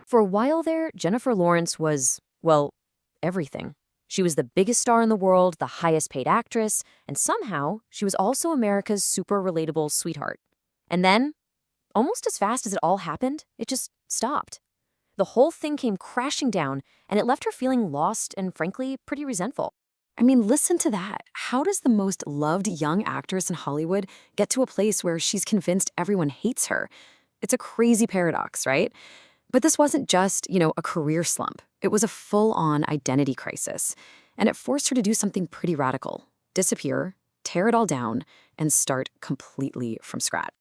For a while there, Jennifer Lawrence was, well, everything. She was the biggest star in the world, the highest paid actress, and somehow she was also America's super relatable sweetheart. And then, almost as fast as it all happened, it just stopped. The whole thing came crashing down, and it left her feeling lost and, frankly, pretty resentful. I mean, listen to that. How does the most loved young actress in Hollywood get to a place where she's convinced everyone hates her? It's a crazy paradox, right? But this wasn't just, a career slump. It was a full-on identity crisis. And it forced her to do something pretty radical. Disappear, tear it all down, and start completely from scratch.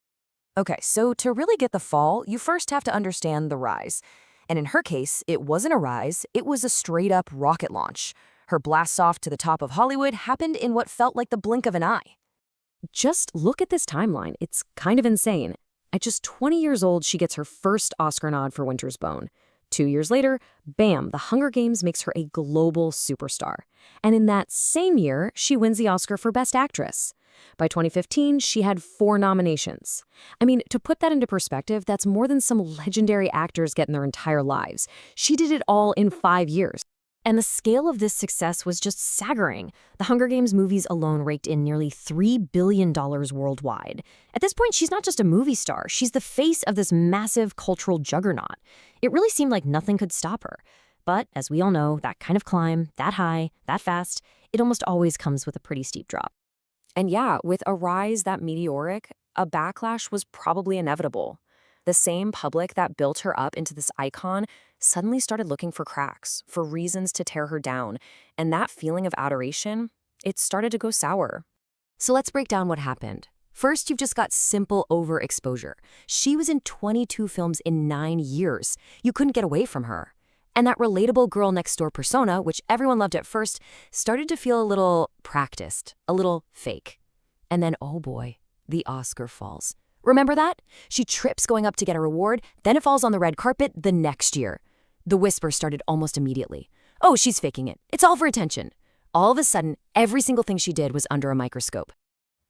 Okay, so to really get the fall, you first have to understand the rise. And in her case, it wasn't a rise, it was a straight-up rocket launch. Her blast off to the top of Hollywood happened in what felt like the blink of an eye. Just look at this timeline. It's kind of insane. At just 20 years old, she gets her first Oscar nod for Winter's Bone. 2 years later, bam, The Hunger Games makes her a global superstar. And in that same year, she wins the Oscar for Best Actress. By 2015, she had 4 nominations. I mean, to put that into perspective, that's more than some legendary actors get in their entire lives. She did it all in 5 years. And the scale of this success was just staggering. The Hunger Games movies alone raked in nearly $3 billion worldwide. At this point, she's not just a movie star. She's the face of this massive cultural juggernaut. It really seemed like nothing could stop her. But as we all know, that kind of climb, that high, that fast, it almost always comes with a pretty steep drop. And yeah, with a rise that meteoric, a backlash was probably inevitable. The same public that built her up into this icon suddenly started looking for cracks, for reasons to tear her down, and that feeling of adoration, it started to go sour. So let's break down what happened. First, you've just got simple overexposure. She was in 22 films in 9 years. You couldn't get away from her. And that relatable girl next door persona, which everyone loved at first, started to feel a little practiced, a little fake. And then, oh boy, the Oscar falls. Remember that? She trips going up to get a reward, then it falls on the red carpet the next year. The whisper started almost immediately. Oh, she's faking it. It's all for attention. All of a sudden, every single thing she did was under a microscope.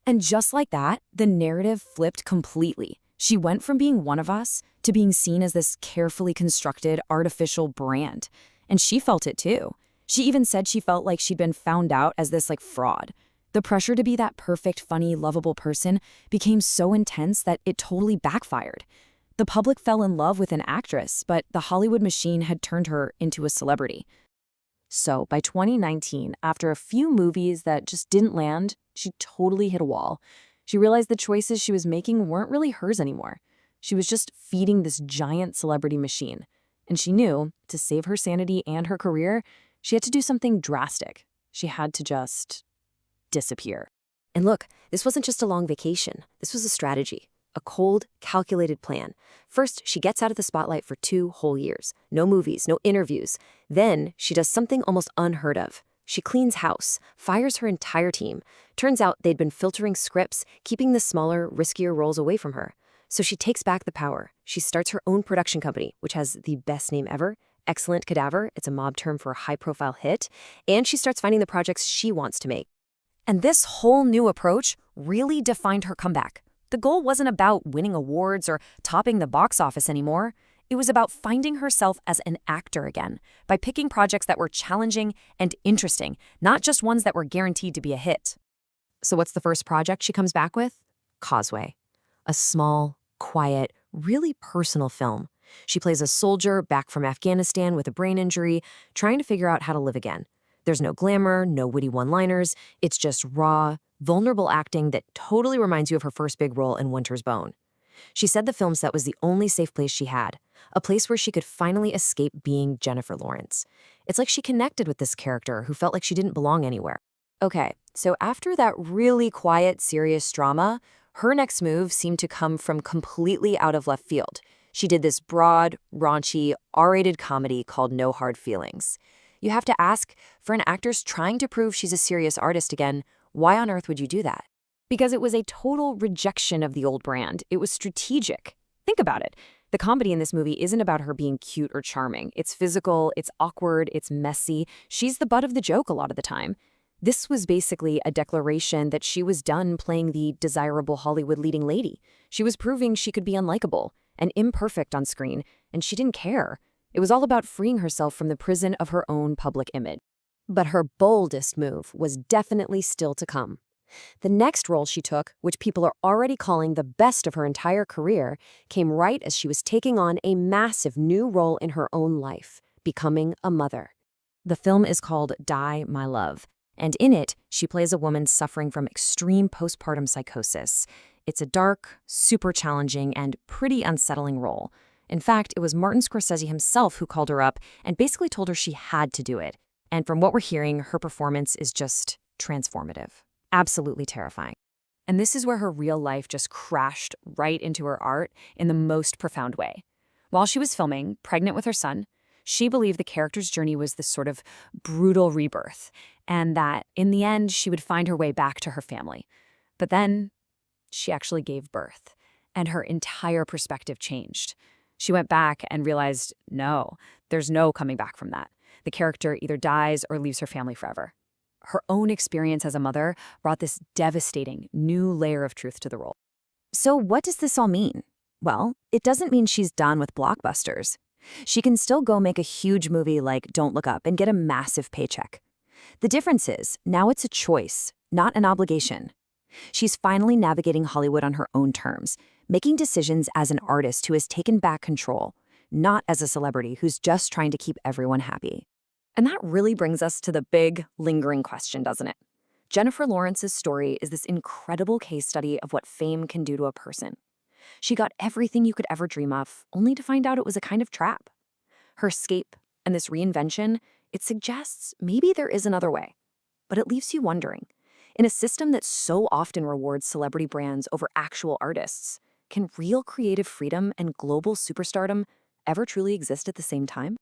And just like that, the narrative flipped completely. She went from being one of us to being seen as this carefully constructed, artificial brand. And she felt it too. She even said she felt like she'd been found out as this fraud. The pressure to be that perfect, funny, lovable person became so intense that it totally backfired. The public fell in love with an actress, but the Hollywood machine had turned her into a celebrity. So by 2019, after a few movies that just didn't land, she totally hit a wall. She realized the choices she was making weren't really hers anymore. She was just feeding this giant celebrity machine. And she knew, to save her sanity and her career, she had to do something drastic. She had to just disappear. And look, this wasn't just a long vacation. This was a strategy, a cold, calculated plan. First, she gets out of the spotlight for 2 whole years. No movies, no interviews. Then, she does something almost unheard of. She cleans house, fires her entire team. Turns out they'd been filtering scripts, keeping the smaller, riskier roles away from her. So she takes back the power. She starts her own production company, which has the best name ever, Excellent Cadaver. It's a mob term for a high-profile hit. And she starts finding the projects she wants to make. And this whole new approach really defined her comeback. The goal wasn't about winning awards or topping the box office anymore. It was about finding herself as an actor again, by picking projects that were challenging and interesting, not just ones that were guaranteed to be a hit. So what's the first project she comes back with? Causeway. A small, quiet, really personal film. She plays a soldier back from Afghanistan with a brain injury, trying to figure out how to live again. There's no glamour, no witty one-liners. It's just raw, vulnerable acting that totally reminds you of her first big role in Winter's Bone. She said the film set was the only safe place she had, a place where she could finally escape being Jennifer Lawrence. It's like she connected with this character who felt like she didn't belong anywhere. Okay, so after that really quiet, serious drama, her next move seemed to come from completely out of left field. She did this broad, raunchy, R-rated comedy called No Hard Feelings. You have to ask, for an actress trying to prove she's a serious artist again, why on earth would you do that? Because it was a total rejection of the old brand. It was strategic. Think about it. The comedy in this movie isn't about her being cute or charming. It's physical, it's awkward, it's messy. She's the butt of the joke a lot of the time. This was basically a declaration that she was done playing the desirable Hollywood leading lady. She was proving she could be unlikable and imperfect on screen, and she didn't care. It was all about freeing herself from the prison of her own public image. But her boldest move was definitely still to come. The next role she took, which people are already calling the best of her entire career, came right as she was taking on a massive new role in her own life, becoming a mother. The film is called Die, My Love, and in it, she plays a woman suffering from extreme postpartum psychosis. It's a dark, super challenging, and pretty unsettling role. In fact, it was Martin Scorsese himself who called her up and basically told her she had to do it. And from what we're hearing, her performance is just transformative. Absolutely terrifying. And this is where her real life just crashed right into her art in the most profound way. While she was filming, pregnant with her son, she believed the character's journey was this sort of brutal rebirth, and that in the end, she would find her way back to her family. But then she actually gave birth, and her entire perspective changed. She went back and realized, no, there's no coming back from that. The character either dies or leaves her family forever. Her own experience as a mother brought this devastating new layer of truth to the role. So what does this all mean? Well, it doesn't mean she's done with blockbusters. She can still go make a huge movie like Don't Look Up and get a massive paycheck. The difference is, now it's a choice, not an obligation. She's finally navigating Hollywood on her own terms, making decisions as an artist who has taken back control, not as a celebrity who's just trying to keep everyone happy. And that really brings us to the big, lingering question, doesn't it? Jennifer Lawrence's story is this incredible case study of what fame can do to a person. She got everything you could ever dream of, only to find out it was a kind of trap. Her escape and this reinvention, it suggests maybe there is another way. But it leaves you wondering, in a system that so often rewards celebrity brands over actual artists, can real creative freedom and global superstardom ever truly exist at the same time?